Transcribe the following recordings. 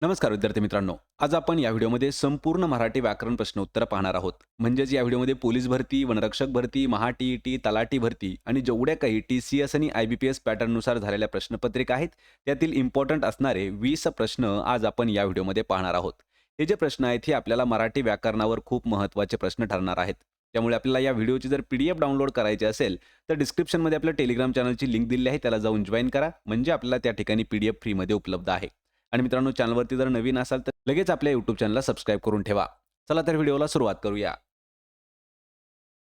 नमस्कार विद्यार्थी मित्रांनो. आज आपण या व्हिडिओमध्ये संपूर्ण मराठी व्याकरण प्रश्न उत्तर पाहणार आहोत. म्हणजेच या व्हिडिओमध्ये पोलीस भरती, वनरक्षक भरती, महा-टी-ई-टी, तलाठी भरती आणि जेवढ्या काही टी-सी-एस आणि आय-बी-पी-एस पॅटर्ननुसार झालेल्या प्रश्नपत्रिका आहेत, त्यातील इम्पोर्टंट असणारे 20 प्रश्न आज आपण या व्हिडिओमध्ये पाहणार आहोत. हे जे प्रश्न आहेत हे आपल्याला मराठी व्याकरणावर खूप महत्त्वाचे प्रश्न ठरणार आहेत. त्यामुळे आपल्याला या व्हिडिओची जर पी-डी-एफ डाउनलोड करायची असेल, तर डिस्क्रिप्शनमध्ये आपल्या टेलिग्राम चॅनलची लिंक दिलेली आहे. त्याला जाऊन जॉइन करा. म्हणजे आपल्याला त्या ठिकाणी पी-डी-एफ फ्रीमध्ये उपलब्ध आहे. आणि मित्रांनो, चॅनलवरती जर नवीन असाल तर लगेच आपल्या यूट्यूब चॅनलला सबस्क्राईब करून ठेवा. चला तर व्हिडिओला सुरुवात करूया.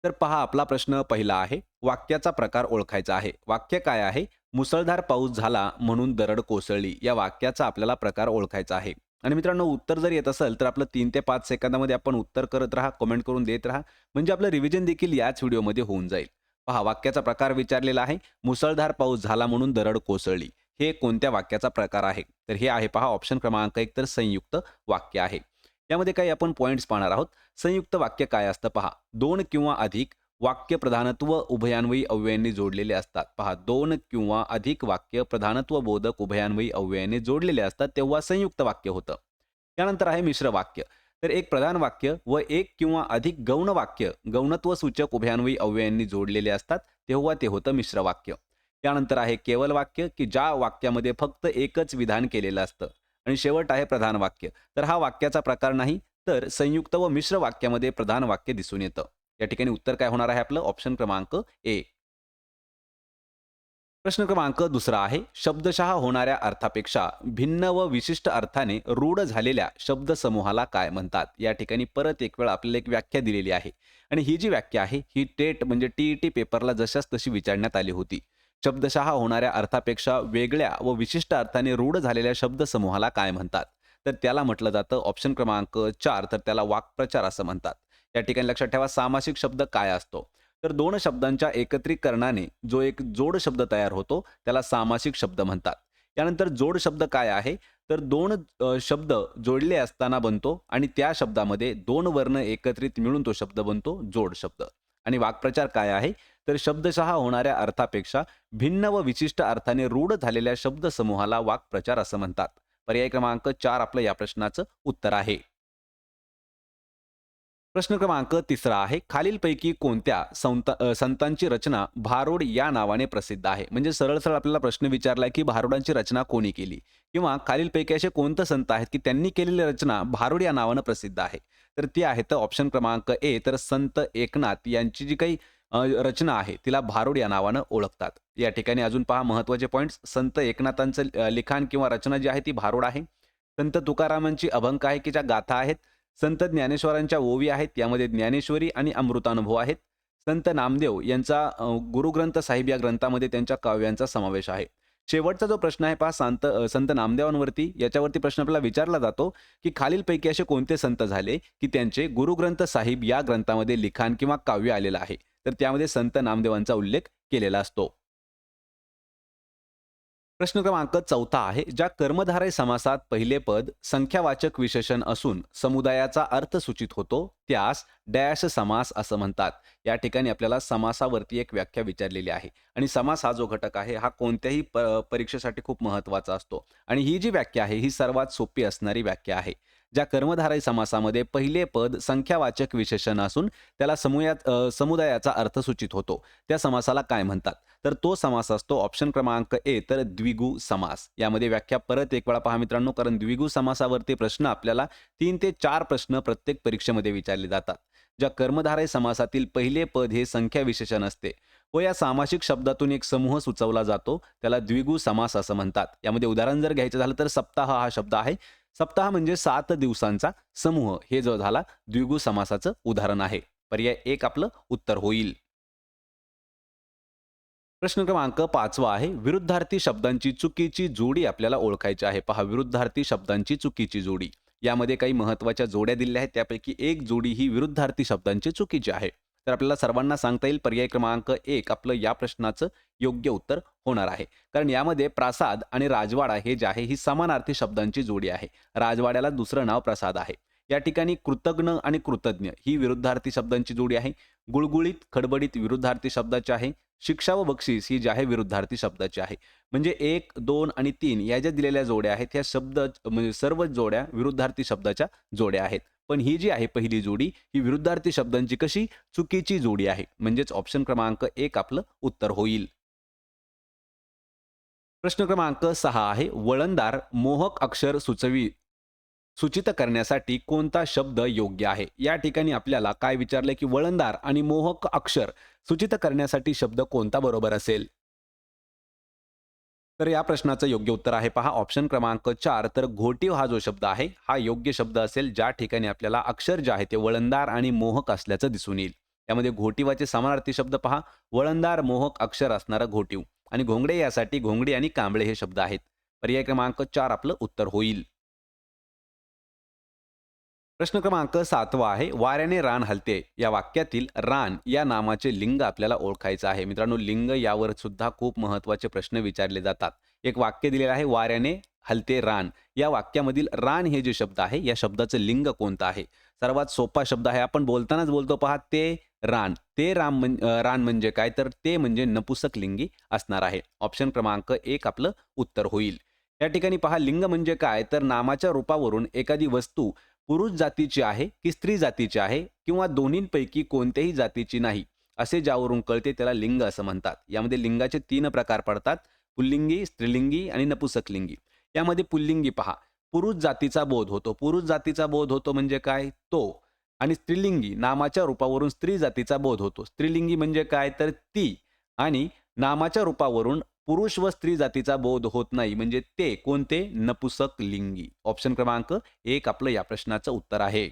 तर पहा, आपला प्रश्न पहिला आहे. वाक्याचा प्रकार ओळखायचा आहे. वाक्य काय आहे? मुसळधार पाऊस झाला म्हणून दरड कोसळली. या वाक्याचा आपल्याला प्रकार ओळखायचा आहे. आणि मित्रांनो, उत्तर जर येत असेल तर आपलं 3 ते 5 सेकंदामध्ये आपण उत्तर करत राहा, कमेंट करून देत राहा. म्हणजे आपलं रिव्हिजन देखील याच व्हिडिओमध्ये होऊन जाईल. पहा, वाक्याचा प्रकार विचारलेला आहे. मुसळधार पाऊस झाला म्हणून दरड कोसळली. हे कोणत्या वाक्याचा प्रकार आहे? तर हे आहे पहा ऑप्शन क्रमांक 1 तर संयुक्त वाक्य आहे. यामध्ये काही आपण पॉइंट्स पाहणार आहोत. संयुक्त वाक्य काय असतं पहा. 2 किंवा अधिक वाक्य प्रधानत्व उभयान्वयी अव्ययांनी जोडलेले असतात. पहा, 2 किंवा अधिक वाक्य प्रधानत्व बोधक उभयान्वयी अव्ययाने जोडलेले असतात तेव्हा संयुक्त वाक्य होतं. त्यानंतर आहे मिश्र वाक्य. तर एक प्रधान वाक्य व एक किंवा अधिक गौण वाक्य गौणत्व सूचक उभयान्वयी अव्ययांनी जोडलेले असतात तेव्हा ते होतं मिश्र वाक्य. त्यानंतर आहे केवल वाक्य की ज्या वाक्यामध्ये फक्त एकच विधान केलेलं असतं. आणि शेवट आहे प्रधान वाक्य. तर हा वाक्याचा प्रकार नाही, तर संयुक्त व मिश्र वाक्यामध्ये प्रधान वाक्य दिसून येतं. या ठिकाणी उत्तर काय होणार आहे आपलं? ऑप्शन क्रमांक ए. प्रश्न क्रमांक दुसरा आहे. शब्दशः होणाऱ्या अर्थापेक्षा भिन्न व विशिष्ट अर्थाने रूढ झालेल्या शब्दसमूहाला काय म्हणतात? या ठिकाणी परत एक वेळ आपल्याला एक व्याख्या दिलेली आहे. आणि ही जी व्याख्या आहे ही टेट म्हणजे टी-ई-टी पेपरला जशास तशी विचारण्यात आली होती. शब्दशः होणाऱ्या अर्थापेक्षा वेगळ्या व विशिष्ट अर्थाने रूढ झालेल्या शब्दसमूहाला काय म्हणतात? तर त्याला म्हटलं जातं ऑप्शन क्रमांक 4 तर त्याला वाक्प्रचार असं म्हणतात. या ठिकाणी लक्षात ठेवा, सामासिक शब्द काय असतो? तर 2 शब्दांच्या एकत्रीकरणाने जो एक जोड शब्द तयार होतो त्याला सामासिक शब्द म्हणतात. त्यानंतर जोड शब्द काय आहे? तर 2 शब्द जोडले असताना बनतो आणि त्या शब्दामध्ये 2 वर्ण एकत्रित मिळून तो शब्द बनतो जोड शब्द. आणि वाक्प्रचार काय आहे? तर शब्दशः होणाऱ्या अर्थापेक्षा भिन्न व विशिष्ट अर्थाने रूढ झालेल्या शब्दसमूहाला वाक्प्रचार असं म्हणतात. पर्याय क्रमांक 4 आपलं या प्रश्नाचं उत्तर आहे. प्रश्न क्रमांक तिसरा आहे. खालीलपैकी कोणत्या संतांची रचना भारुड या नावाने प्रसिद्ध आहे? म्हणजे सरळ-सरळ आपल्याला प्रश्न विचारलाय, की भारुडांची रचना कोणी केली? किंवा खालीलपैकी असे कोणते संत आहेत, की त्यांनी केलेली रचना भारुड या नावानं प्रसिद्ध आहे? तर ती आहे तर ऑप्शन क्रमांक ए तर संत एकनाथ यांची जी काही रचना आहे तिला भारुड या नावानं ओळखतात. या ठिकाणी अजून पहा महत्त्वाचे पॉइंट्स. संत एकनाथांचं लिखाण किंवा रचना जी आहे ती भारुड आहे. संत तुकारामांची अभंग आहे, की ज्या गाथा आहेत. संत ज्ञानेश्वरांच्या ओवी आहेत, यामध्ये ज्ञानेश्वरी आणि अमृतानुभव आहेत. संत नामदेव यांचा गुरुग्रंथ साहिब या ग्रंथामध्ये त्यांच्या काव्यांचा समावेश आहे. शेवटचा जो प्रश्न आहे पहा संत नामदेवांवरती, याच्यावरती प्रश्न आपल्याला विचारला जातो, की खालीलपैकी असे कोणते संत झाले, की त्यांचे गुरुग्रंथ साहिब या ग्रंथामध्ये लिखाण किंवा काव्य आलेलं आहे. तर त्यामध्ये संत नामदेवांचा उल्लेख केलेला असतो. प्रश्न क्रमांक 4 आहे. ज्या कर्मधारय समासात पहिले पद संख्यावाचक विशेषण असून समुदायाचा अर्थ सूचित होतो, त्यास डॅश समास असं म्हणतात. या ठिकाणी आपल्याला समासावरती एक व्याख्या विचारलेली आहे. आणि समास हा जो घटक आहे, हा कोणत्याही परीक्षेसाठी खूप महत्त्वाचा असतो. आणि ही जी व्याख्या आहे, ही सर्वात सोपी असणारी व्याख्या आहे. ज्या कर्मधारय समासामध्ये पहिले पद संख्यावाचक विशेषण असून त्याला समुदायाचा अर्थ सूचित होतो, त्या समासाला काय म्हणतात? तर तो समास असतो ऑप्शन क्रमांक ए तर द्विगु समास. यामध्ये व्याख्या परत एक वेळा पहा मित्रांनो, कारण द्विगु समासावरती प्रश्न आपल्याला 3 ते 4 प्रश्न प्रत्येक परीक्षेमध्ये विचारले जातात. ज्या कर्मधारय समासातील पहिले पद हे संख्या विशेषण असते व या सामासिक शब्दातून एक समूह सुचवला जातो, त्याला द्विगु समास असं म्हणतात. यामध्ये उदाहरण जर घ्यायचं झालं तर सप्ताह हा शब्द आहे. सप्ताह म्हणजे 7 दिवसांचा समूह. हे जो झाला द्विगु समासाचं उदाहरण आहे. पर्याय 1 आपलं उत्तर होईल. प्रश्न क्रमांक 5 आहे. विरुद्धार्थी शब्दांची चुकीची जोडी आपल्याला ओळखायची आहे. पहा, विरुद्धार्थी शब्दांची चुकीची जोडी. यामध्ये काही महत्त्वाच्या जोड्या दिलेल्या आहेत. त्यापैकी एक जोडी ही विरुद्धार्थी शब्दांची चुकीची आहे. तर आपल्याला सर्वांना सांगता येईल पर्याय क्रमांक 1 आपलं या प्रश्नाचं योग्य उत्तर होणार आहे. कारण यामध्ये प्रासाद आणि राजवाडा हे जे आहे ही समानार्थी शब्दांची जोडी आहे. राजवाड्याला दुसरं नाव प्रासाद आहे. या ठिकाणी कृतघ्न आणि कृतज्ञ ही विरुद्धार्थी शब्दांची जोडी आहे. गुळगुळीत, खडबडीत विरुद्धार्थी शब्दाची आहे. शिक्षा व बक्षीस ही जी आहे विरुद्धार्थी शब्दाची आहे. म्हणजे 1, 2 आणि 3 या ज्या दिलेल्या जोड्या आहेत, ह्या शब्द म्हणजे सर्व जोड्या विरुद्धार्थी शब्दाच्या जोड्या आहेत. पण ही जी आहे पहिली जोडी, ही विरुद्धार्थी शब्दांची कशी चुकीची जोडी आहे. म्हणजेच ऑप्शन क्रमांक 1 आपलं उत्तर होईल. प्रश्न क्रमांक 6 आहे. वळणदार मोहक अक्षर सूचित करण्यासाठी कोणता शब्द योग्य आहे? या ठिकाणी आपल्याला काय विचारलंय, की वळणदार आणि मोहक अक्षर सूचित करण्यासाठी शब्द कोणता बरोबर असेल? तर या प्रश्नाचं योग्य उत्तर आहे पहा ऑप्शन क्रमांक 4. तर घोटीव हा जो शब्द आहे, हा योग्य शब्द असेल, ज्या ठिकाणी आपल्याला अक्षर जे आहे ते वळणदार आणि मोहक असल्याचं दिसून येईल. त्यामध्ये घोटीवाचे समानार्थी शब्द पहा, वळणदार मोहक अक्षर असणारं घोटीव आणि घोंगडे यासाठी घोंगडी आणि कांबळे हे शब्द आहेत. पर्याय क्रमांक 4 आपलं उत्तर होईल. प्रश्न क्रमांक 7 आहे. वाऱ्याने रान हलते या वाक्यातील रान या नामाचे लिंग आपल्याला ओळखायचं आहे. मित्रांनो, लिंग यावर सुद्धा खूप महत्त्वाचे प्रश्न विचारले जातात. एक वाक्य दिलेलं आहे, वाऱ्याने हलते रान. या वाक्यामधील रान हे जे शब्द आहे, या शब्दाचं लिंग कोणतं आहे? सर्वात सोपा शब्द आहे. आपण बोलतानाच बोलतो पहा, ते रान. ते रान म्हणजे काय? तर ते म्हणजे नपुसक लिंगी असणार आहे. ऑप्शन क्रमांक 1 आपलं उत्तर होईल. या ठिकाणी पहा, लिंग म्हणजे काय? तर नामाच्या रूपावरून एखादी वस्तू पुरुष जातीची आहे की स्त्री जातीची आहे किंवा दोन्हींपैकी कोणत्याही जातीची नाही, असे ज्यावरून कळते त्याला लिंग असं म्हणतात. यामध्ये लिंगाचे 3 प्रकार पडतात: पुल्लिंगी, स्त्रीलिंगी आणि नपुसकलिंगी. यामध्ये पुल्लिंगी पहा, पुरुष जातीचा बोध होतो. पुरुष जातीचा बोध होतो म्हणजे काय? तो. आणि स्त्रीलिंगी नामाच्या रूपावरून स्त्री जातीचा बोध होतो. स्त्रीलिंगी म्हणजे काय? तर ती. आणि नामाच्या रूपावरून पुरुष व स्त्री जातीचा बोध होत नाही, म्हणजे ते कोणते? नपुसक लिंगी. ऑप्शन क्रमांक 1 आपलं या प्रश्नाचं उत्तर आहे.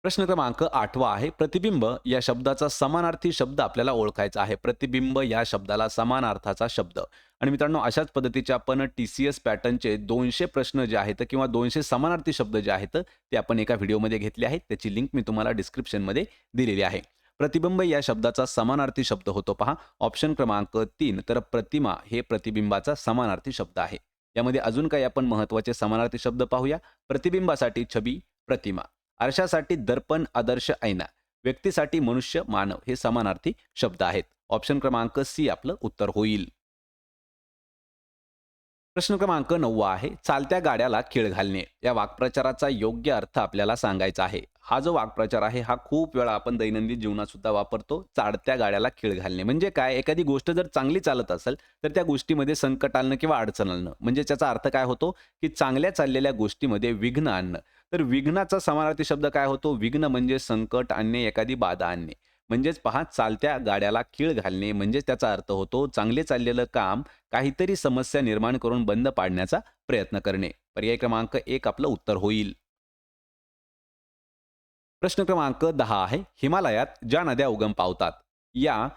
प्रश्न क्रमांक 8 आहे. प्रतिबिंब या शब्दाचा समानार्थी शब्द आपल्याला ओळखायचा आहे. प्रतिबिंब या शब्दाला समानार्थाचा शब्द. आणि मित्रांनो, अशाच पद्धतीचे आपण TCS पॅटर्नचे 200 प्रश्न जे आहेत किंवा 200 समानार्थी शब्द जे आहेत, ते आपण एका व्हिडिओमध्ये घेतले आहेत. त्याची लिंक मी तुम्हाला डिस्क्रिप्शनमध्ये दिलेली आहे. प्रतिबिंब या शब्दाचा समानार्थी शब्द होतो पहा ऑप्शन क्रमांक 3. तर प्रतिमा हे प्रतिबिंबाचा समानार्थी शब्द आहे. यामध्ये अजून काही आपण महत्त्वाचे समानार्थी शब्द पाहूया. प्रतिबिंबासाठी छबी, प्रतिमा. आरशासाठी दर्पण, आदर्श, आईना. व्यक्तीसाठी मनुष्य, मानव हे समानार्थी शब्द आहेत. ऑप्शन क्रमांक सी आपलं उत्तर होईल. प्रश्न क्रमांक 9 आहे. चालत्या गाड्याला खीळ घालणे या वाक्प्रचाराचा योग्य अर्थ आपल्याला सांगायचा आहे. हा जो वाक्प्रचार आहे, हा खूप वेळा आपण दैनंदिन जीवनात सुद्धा वापरतो. चालत्या गाड्याला खीळ घालणे म्हणजे काय? एखादी गोष्ट जर चांगली चालत असेल, तर त्या गोष्टीमध्ये संकट आणणं किंवा अडचण आणणं. म्हणजे त्याचा अर्थ काय होतो, की चांगल्या चाललेल्या गोष्टीमध्ये विघ्न आणणं. तर विघ्नाचा समानार्थी शब्द काय होतो? विघ्न म्हणजे संकट आणणे, एखादी बाधा आणणे. म्हणजेच पहा, चालत्या गाड्याला खीळ घालणे म्हणजेच त्याचा अर्थ होतो चांगले चाललेलं काम काहीतरी समस्या निर्माण करून बंद पाडण्याचा प्रयत्न करणे. पर्याय क्रमांक 1 आपलं उत्तर होईल. प्रश्न क्रमांक 10 आहे. हिमालयात ज्या नद्या उगम पावतात, या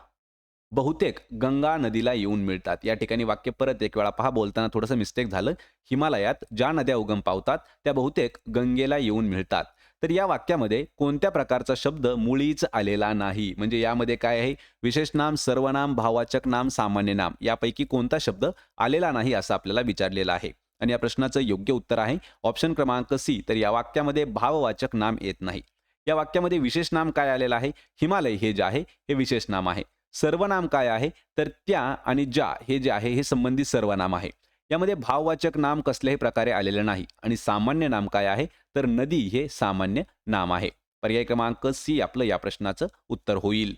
बहुतेक गंगा नदीला येऊन मिळतात. या ठिकाणी वाक्य परत एक वेळा पहा, बोलताना थोडंसं मिस्टेक झालं. हिमालयात ज्या नद्या उगम पावतात, त्या बहुतेक गंगेला येऊन मिळतात. तर या वाक्यामध्ये कोणत्या प्रकारचा शब्द मुळीच आलेला नाही? म्हणजे यामध्ये काय आहे? विशेष नाम, सर्वनाम, भाववाचक नाम, सामान्य नाम यापैकी कोणता शब्द आलेला नाही असं आपल्याला विचारलेलं आहे. आणि या प्रश्नाचं योग्य उत्तर आहे ऑप्शन क्रमांक सी. तर या वाक्यामध्ये भाववाचक नाम येत नाही. या वाक्यामध्ये विशेष नाम काय आलेलं आहे? हिमालय हे जे आहे, हे विशेष नाम आहे. सर्वनाम काय आहे? तर त्या आणि ज्या हे जे आहे, हे संबंधित सर्वनाम आहे. यामध्ये भाववाचक नाम कसल्याही प्रकारे आलेलं नाही. आणि सामान्य नाम काय आहे? तर नदी हे सामान्य नाम आहे. पर्याय क्रमांक सी आपलं या प्रश्नाचं उत्तर होईल.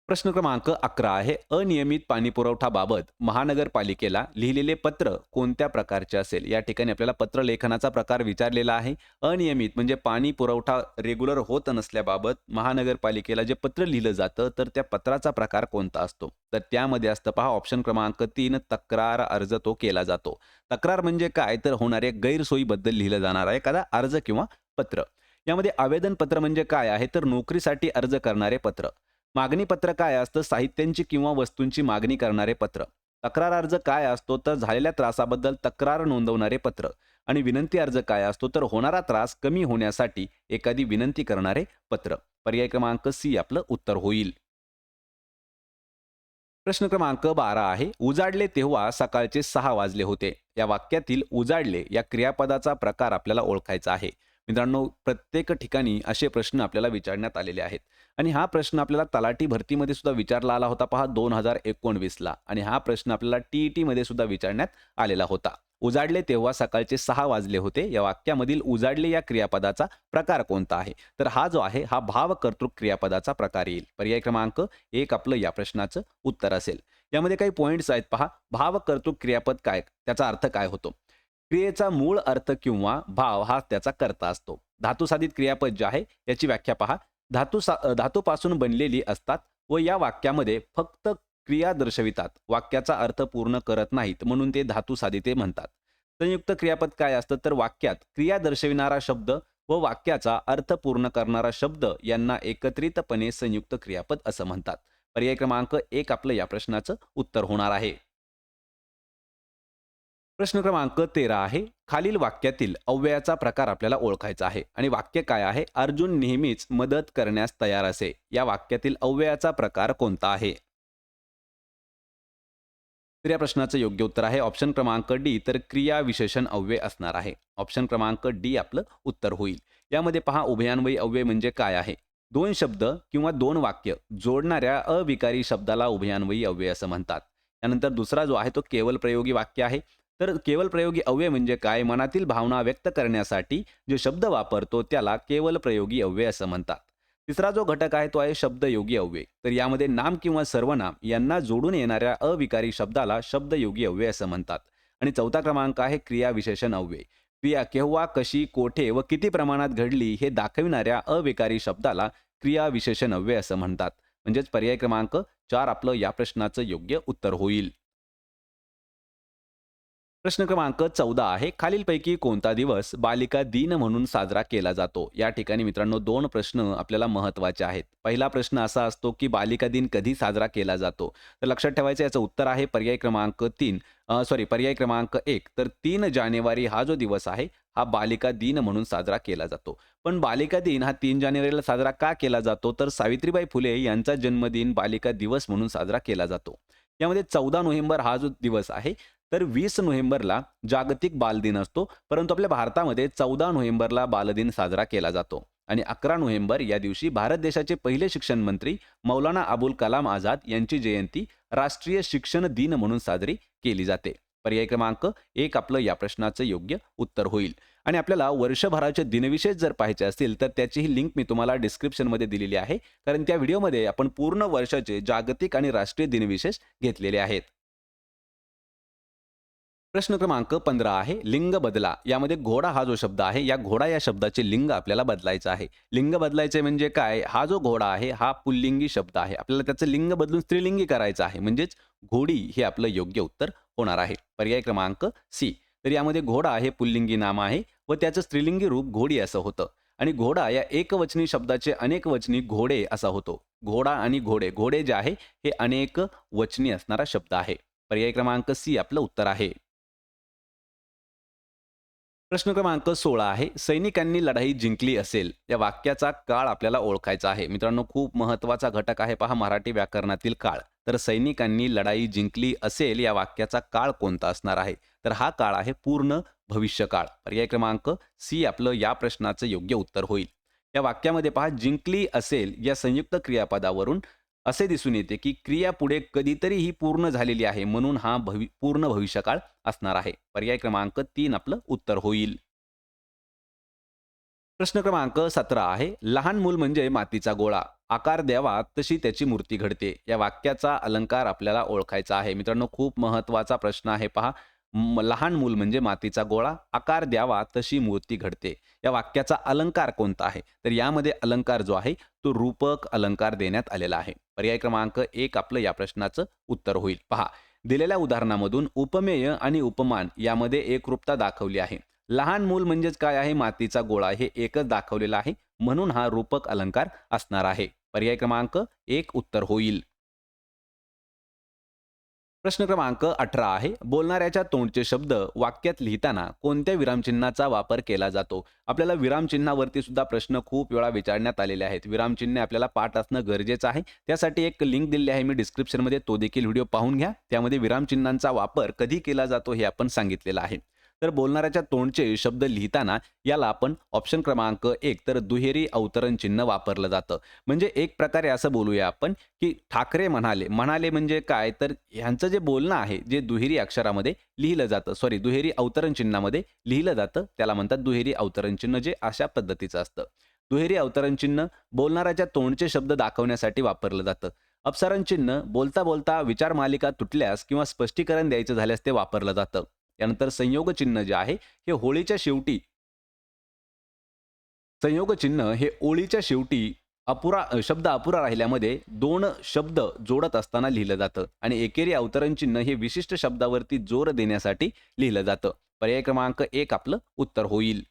प्रश्न क्रमांक 11 आहे. अनियमित पाणीपुरवठाबाबत महानगरपालिकेला लिहिलेले पत्र कोणत्या प्रकारचे असेल? या ठिकाणी आपल्याला पत्र लेखनाचा प्रकार विचारलेला आहे. अनियमित म्हणजे पाणी पुरवठा रेग्युलर होत नसल्याबाबत महानगरपालिकेला जे पत्र लिहिलं जातं, तर त्या पत्राचा प्रकार कोणता असतो? तर त्यामध्ये असतं पहा ऑप्शन क्रमांक 3. तक्रार अर्ज तो केला जातो. तक्रार म्हणजे काय? तर होणाऱ्या गैरसोयीबद्दल लिहिलं जाणारा एखादा अर्ज किंवा पत्र. यामध्ये आवेदन पत्र म्हणजे काय आहे? तर नोकरीसाठी अर्ज करणारे पत्र. मागणी पत्र काय असतं? साहित्यांची किंवा वस्तूंची मागणी करणारे पत्र. तक्रार अर्ज काय असतो? तर झालेल्या त्रासाबद्दल तक्रार नोंदवणारे पत्र. आणि विनंती अर्ज काय असतो? तर होणारा त्रास कमी होण्यासाठी एखादी विनंती करणारे पत्र. पर्याय क्रमांक सी आपलं उत्तर होईल. प्रश्न क्रमांक 12 आहे. उजाडले तेव्हा सकाळचे 6 वाजले होते. या वाक्यातील उजाडले या क्रियापदाचा प्रकार आपल्याला ओळखायचा आहे. मित्रांनो, प्रत्येक ठिकाणी असे प्रश्न आपल्याला विचारण्यात आलेले आहेत. आणि हा प्रश्न आपल्याला तलाठी भरतीमध्ये सुद्धा विचारला आला होता पहा 2019ला, आणि हा प्रश्न आपल्याला टीईटीमध्ये सुद्धा विचारण्यात आलेला होता. उजाडले तेव्हा सकाळचे 6 वाजले होते. या वाक्यामधील उजाडले या क्रियापदाचा प्रकार कोणता आहे? तर हा जो आहे हा भावकर्तृक क्रियापदाचा प्रकार येईल. पर्याय क्रमांक 1 आपलं या प्रश्नाचं उत्तर असेल. यामध्ये काही पॉइंट्स आहेत पहा. भावकर्तृक क्रियापद काय? त्याचा अर्थ काय होतो? क्रियेचा मूळ अर्थ किंवा भाव हा त्याचा कर्ता असतो. धातुसाधित क्रियापद जे आहे याची व्याख्या पहा. धातूपासून बनलेली असतात व या वाक्यामध्ये फक्त क्रिया दर्शवितात. वाक्याचा अर्थ पूर्ण करत नाहीत, म्हणून ते धातुसाधिते म्हणतात. संयुक्त क्रियापद काय असतं? तर वाक्यात क्रिया दर्शविणारा शब्द व वाक्याचा अर्थ पूर्ण करणारा शब्द यांना एकत्रितपणे संयुक्त क्रियापद असं म्हणतात. पर्याय क्रमांक 1 आपलं या प्रश्नाचं उत्तर होणार आहे. प्रश्न क्रमांक 13 आहे. खालील वाक्यातील अव्ययाचा प्रकार आपल्याला ओळखायचा आहे आणि वाक्य काय आहे? अर्जुन नेहमीच मदत करण्यास तयार असे. या वाक्यातील अव्ययाचा प्रकार कोणता आहे? तर या प्रश्नाचं योग्य उत्तर आहे ऑप्शन क्रमांक डी, तर क्रिया विशेषण अव्यय असणार आहे. ऑप्शन क्रमांक डी आपलं उत्तर होईल. यामध्ये पहा, उभयान्वयी अव्यय म्हणजे काय आहे? दोन शब्द किंवा दोन वाक्य जोडणाऱ्या अविकारी शब्दाला उभयान्वयी अव्यय असं म्हणतात. त्यानंतर दुसरा जो आहे तो केवल प्रयोगी वाक्य आहे. तर केवल प्रयोगी अव्यय म्हणजे काय? मनातील भावना व्यक्त करण्यासाठी जे शब्द वापरतो त्याला केवल प्रयोगी अव्यय असं म्हणतात. तिसरा जो घटक आहे तो आहे शब्दयोगी अव्यय. तर यामध्ये नाम किंवा सर्वनाम यांना जोडून येणाऱ्या अविकारी शब्दाला शब्दयोगी अव्यय असं म्हणतात. आणि चौथा क्रमांक आहे क्रिया विशेषण अव्यय. क्रिया केव्हा, कशी, कोठे व किती प्रमाणात घडली हे दाखविणाऱ्या अविकारी शब्दाला क्रिया विशेषण अव्यय असं म्हणतात. म्हणजेच पर्याय क्रमांक 4 आपलं या प्रश्नाचं योग्य उत्तर होईल. प्रश्न क्रमांक 14 आहे. खालीलपैकी कोणता दिवस बालिका दिन म्हणून साजरा केला जातो? या ठिकाणी मित्रांनो 2 प्रश्न आपल्याला महत्त्वाचे आहेत. पहिला प्रश्न असा असतो की बालिका दिन कधी साजरा केला जातो? तर लक्षात ठेवायचं याचं उत्तर आहे पर्याय क्रमांक 3, पर्याय क्रमांक 1. तर 3 जानेवारी हा जो दिवस आहे हा बालिका दिन म्हणून साजरा केला जातो. पण बालिका दिन हा 3 जानेवारीला साजरा का केला जातो? तर सावित्रीबाई फुले यांचा जन्मदिन बालिका दिवस म्हणून साजरा केला जातो. यामध्ये 14 नोव्हेंबर हा जो दिवस आहे, तर 20 नोव्हेंबरला जागतिक बालदिन असतो. परंतु आपल्या भारतामध्ये 14 नोव्हेंबरला बालदिन साजरा केला जातो. आणि 11 नोव्हेंबर या दिवशी भारत देशाचे पहिले शिक्षण मंत्री मौलाना अबुल कलाम आझाद यांची जयंती राष्ट्रीय शिक्षण दिन म्हणून साजरी केली जाते. पर्याय क्रमांक 1 आपलं या प्रश्नाचं योग्य उत्तर होईल. आणि आपल्याला वर्षभराचे दिनविशेष जर पाहायचे असतील तर त्याचीही लिंक मी तुम्हाला डिस्क्रिप्शनमध्ये दिलेली आहे. कारण त्या व्हिडिओमध्ये आपण पूर्ण वर्षाचे जागतिक आणि राष्ट्रीय दिनविशेष घेतलेले आहेत. प्रश्न क्रमांक 15 आहे. लिंग बदला. यामध्ये घोडा हा जो शब्द आहे, या घोडा या शब्दाचे लिंग आपल्याला बदलायचं आहे. लिंग बदलायचे म्हणजे काय? हा जो घोडा आहे हा पुल्लिंगी शब्द आहे. आपल्याला त्याचं लिंग बदलून स्त्रीलिंगी करायचं आहे. म्हणजेच घोडी हे आपलं योग्य उत्तर होणार आहे. पर्याय क्रमांक सी. तर यामध्ये घोडा हे पुल्लिंगी नाम आहे व त्याचं स्त्रीलिंगी रूप घोडी असं होतं. आणि घोडा या एकवचनी शब्दाचे अनेक वचनी घोडे असा होतो. घोडा आणि घोडे, घोडे जे आहे हे अनेक वचनी असणारा शब्द आहे. पर्याय क्रमांक सी आपलं उत्तर आहे. प्रश्न क्रमांक 16 आहे. सैनिकांनी लढाई जिंकली असेल. या वाक्याचा काळ आपल्याला ओळखायचा आहे. मित्रांनो, खूप महत्त्वाचा घटक आहे पहा मराठी व्याकरणातील काळ. तर सैनिकांनी लढाई जिंकली असेल या वाक्याचा काळ कोणता असणार आहे? तर हा काळ आहे पूर्ण भविष्यकाळ. पर्याय क्रमांक सी आपलं या प्रश्नाचं योग्य उत्तर होईल. या वाक्यामध्ये पहा, जिंकली असेल या संयुक्त क्रियापदावरून असे दिसून येते की क्रिया पुढे कधीतरी ही पूर्ण झालेली आहे, म्हणून हा पूर्ण भविष्यकाळ असणार आहे. पर्याय क्रमांक 3 आपलं उत्तर होईल. प्रश्न क्रमांक 17 आहे. लहान मूल म्हणजे मातीचा गोळा. आकार द्यावा तशी त्याची मूर्ती घडते. या वाक्याचा अलंकार आपल्याला ओळखायचा आहे. मित्रांनो, खूप महत्त्वाचा प्रश्न आहे पहा. लहान मूल म्हणजे मातीचा गोळा, आकार द्यावा तशी मूर्ती घडते. या वाक्याचा अलंकार कोणता आहे? तर यामध्ये अलंकार जो आहे तो रूपक अलंकार देण्यात आलेला आहे. पर्याय क्रमांक 1 आपलं या प्रश्नाचं उत्तर होईल. पहा, दिलेल्या उदाहरणामधून उपमेय आणि उपमान यामध्ये एकरूपता दाखवली आहे. लहान मूल म्हणजेच काय आहे? मातीचा गोळा हे एकच दाखवलेला आहे, म्हणून हा रूपक अलंकार असणार आहे. पर्याय क्रमांक 1 उत्तर होईल. प्रश्न क्रमांक 18 आहे. बोलणाऱ्याच्या तोंडचे शब्द वाक्यात लिहिताना कोणत्या विरामचिन्हाचा वापर केला जातो? आपल्याला विरामचिन्हावरती सुद्धा प्रश्न खूप वेळा विचारण्यात आलेले आहेत. विरामचिन्हे आपल्याला पाठ असणं गरजेचं आहे. त्यासाठी एक लिंक दिलेली आहे मी डिस्क्रिप्शनमध्ये, तो देखील व्हिडिओ पाहून घ्या. त्यामध्ये विरामचिन्हांचा वापर कधी केला जातो हे आपण सांगितलेलं आहे. तर बोलणाऱ्याच्या तोंडचे शब्द लिहिताना याला आपण ऑप्शन क्रमांक 1 तर दुहेरी अवतरण चिन्ह वापरलं जातं. म्हणजे एक प्रकारे असं बोलूया आपण, की ठाकरे म्हणाले. म्हणाले म्हणजे काय, तर ह्यांचं जे बोलणं आहे, जे दुहेरी अक्षरामध्ये लिहिलं जातं, सॉरी दुहेरी अवतरण चिन्हामध्ये लिहिलं जातं, त्याला म्हणतात दुहेरी अवतरण चिन्ह, जे अशा पद्धतीचं असतं. दुहेरी अवतरण चिन्ह बोलणाऱ्याच्या तोंडचे शब्द दाखवण्यासाठी वापरलं जातं. अपसारण चिन्ह बोलता बोलता विचार मालिका तुटल्यास किंवा स्पष्टीकरण द्यायचं झाल्यास ते वापरलं जातं. त्यानंतर संयोग चिन्ह जे आहे, हे होळीच्या शेवटी संयोग चिन्ह हे ओळीच्या शेवटी शब्द अपुरा राहिल्यामध्ये दोन शब्द जोडत असताना लिहिलं जातं आणि एकेरी अवतरण चिन्ह हे विशिष्ट शब्दावरती जोर देण्यासाठी लिहिलं जातं. पर्याय क्रमांक 1 आपलं उत्तर होईल.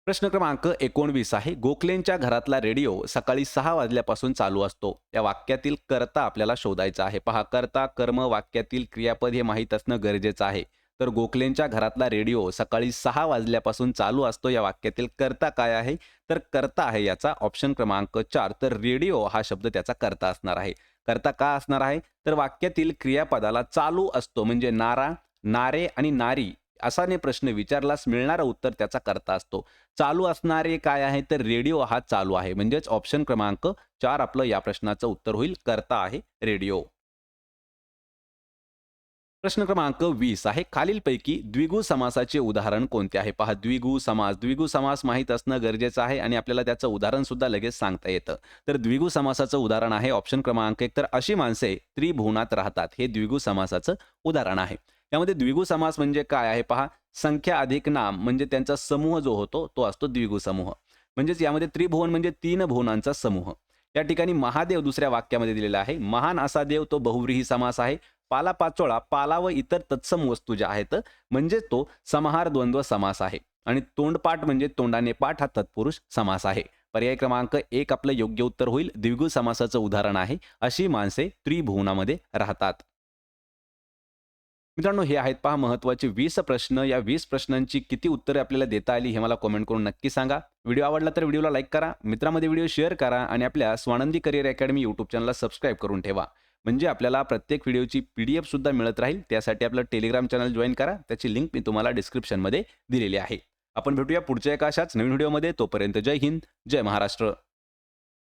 प्रश्न क्रमांक 19 आहे. गोखलेंच्या घरातला रेडिओ सकाळी 6 वाजल्यापासून चालू असतो. या वाक्यातील कर्ता आपल्याला शोधायचा आहे. पहा, कर्ता, कर्म, वाक्यातील क्रियापद हे माहीत असणं गरजेचं आहे. तर गोखलेंच्या घरातला रेडिओ सकाळी 6 वाजल्यापासून चालू असतो. या वाक्यातील कर्ता काय आहे? तर कर्ता आहे याचा ऑप्शन क्रमांक 4. तर रेडिओ हा शब्द त्याचा कर्ता असणार आहे. कर्ता का असणार आहे? तर वाक्यातील क्रियापदाला चालू असतो म्हणजे नारा, नारे आणि नारी असाने प्रश्न विचारल्यास मिळणारं उत्तर त्याचा कर्ता असतो. चालू असणारे काय आहे? तर रेडिओ हा चालू आहे. म्हणजेच ऑप्शन क्रमांक 4 आपलं या प्रश्नाचं उत्तर होईल. कर्ता आहे रेडिओ. प्रश्न क्रमांक 20 आहे. खालीलपैकी द्विगु समासाचे उदाहरण कोणते आहे? पहा, द्विगु समास. द्विगु समास माहीत असणं गरजेचं आहे आणि आपल्याला त्याचं उदाहरण सुद्धा लगेच सांगता येतं. तर द्विगु समासाचं उदाहरण आहे ऑप्शन क्रमांक 1. तर अशी माणसे त्रिभुवनात राहतात. हे द्विगु समासाचं उदाहरण आहे. यामध्ये द्विगु समास म्हणजे काय आहे? पहा, संख्या अधिक नाम म्हणजे त्यांचा समूह जो होतो तो असतो द्विगु समूह. म्हणजेच यामध्ये त्रिभुवन म्हणजे 3 भुवनांचा समूह. या ठिकाणी महादेव दुसऱ्या वाक्यामध्ये दिलेला आहे. महान असा देव तो बहुव्रीही समास आहे. पाला-पाचोळा, पाला व इतर तत्सम वस्तू ज्या आहेत म्हणजे तो समाहार द्वंद्व समास आहे. आणि तोंडपाठ म्हणजे तोंडाने पाठ हा तत्पुरुष समास आहे. पर्याय क्रमांक 1 आपलं योग्य उत्तर होईल. द्विगु समासाचं उदाहरण आहे. अशी माणसे त्रिभुवनामध्ये राहतात. मित्रांनो, हे आहेत पहा महत्त्वाचे 20 प्रश्न. या 20 प्रश्नांची किती उत्तरे आपल्याला देता आली हे मला कमेंट करून नक्की सांगा. व्हिडिओ आवडला तर व्हिडिओला लाईक करा, मित्रांमध्ये व्हिडिओ शेअर करा आणि आपल्या स्वानंदी करिअर अकॅडमी यूट्यूब चॅनलला सबस्क्राईब करून ठेवा. म्हणजे आपल्याला प्रत्येक व्हिडिओची PDF सुद्धा मिळत राहील. त्यासाठी आपलं टेलिग्राम चॅनल जॉइन करा. त्याची लिंक मी तुम्हाला डिस्क्रिप्शनमध्ये दिलेली आहे. आपण भेटूया पुढच्या एका अशाच नवीन व्हिडिओमध्ये. तोपर्यंत जय हिंद, जय महाराष्ट्र.